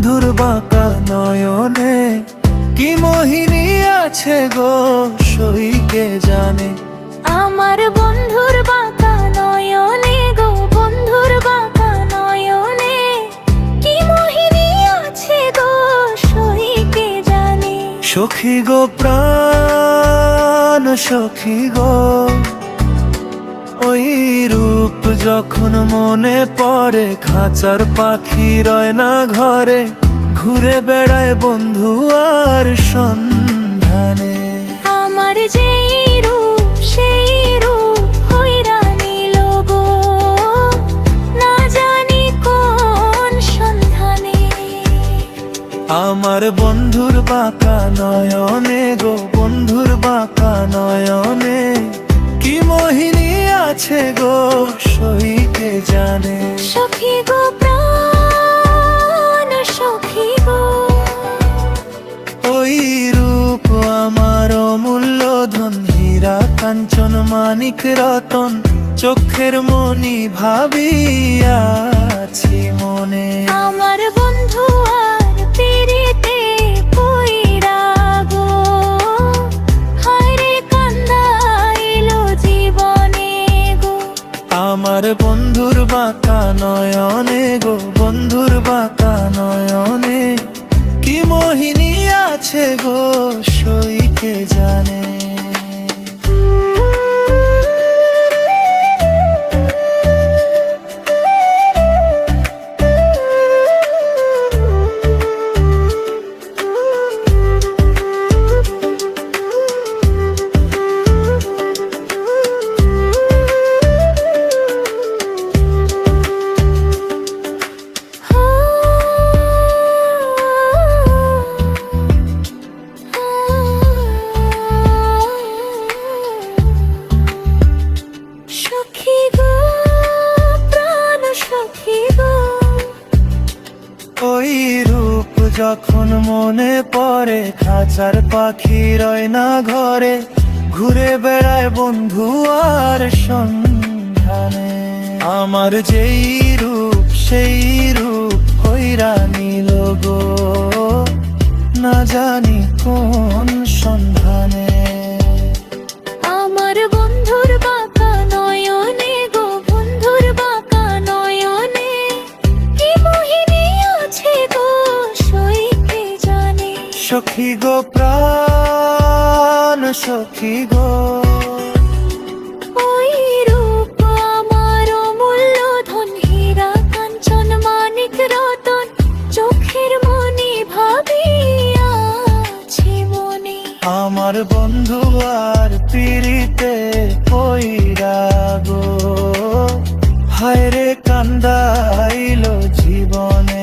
বন্ধুর বাঁকা নয়নে কি মোহিনী আছে গো সইকে জানে। আমার বন্ধুর বাঁকা নয়নে গো, বন্ধুর বাঁকা নয়নে কি মোহিনী আছে গো সইকে জানে। সখী গো প্রাণ সখী গো, ওই রূপ যখন মনে পড়ে খাঁচার পাখি রয় না ঘরে, ঘুরে বেড়ায় বন্ধু আর সন্ধানে। আমার যেই রূপ সেই রূপ হইরা নিল গো, না জানি কোন সন্ধানে। আমার বন্ধুর বাঁকা নয়নে গো, বন্ধুর বাঁকা নয়নে কি মোহিনী আছে গো সইকে জানে। সখী গো প্রাণ সখী গো, ওই রূপ আমার অমূল্য ধন, হীরা কাঞ্চন মানিক রতন, চোখের মনি ভাবিয়াছি মনে। আমার বন্ধু আর পিরিতে পইরা গো, হায়রে কান্দাইলো জীবনে গো। আমার বন্ধুর বাঁকা নয়নে গো, বন্ধুর বাঁকা নয়নে কি মোহিনী আছে গো সইকে জানে। সখী গো প্রাণ সখী গো, ওই রূপ যখন মনে পড়ে খাঁচার পাখি রয় না ঘরে, ঘুরে বেড়ায় বন্ধু আর সন্ধানে। আমার যেই রূপ সেই রূপ হইরা নিল গো, না জানি কোন সন্ধানে। আমার বন্ধুর বাঁকা নয়নে গো, বন্ধুর বাঁকা নয়নে কি মোহিনী আছে গো সইকে জানে। সখী গো প্রাণ সখী গো, ওই রূপ আমার অমূল্য ধন, হীরা কাঞ্চন মানিক রতন, চোখের মনি ভাবিয়াছি মনে। আমার বন্ধু আর পিরিতে পইরা গো, হায়রে কান্দাইলো জীবনে।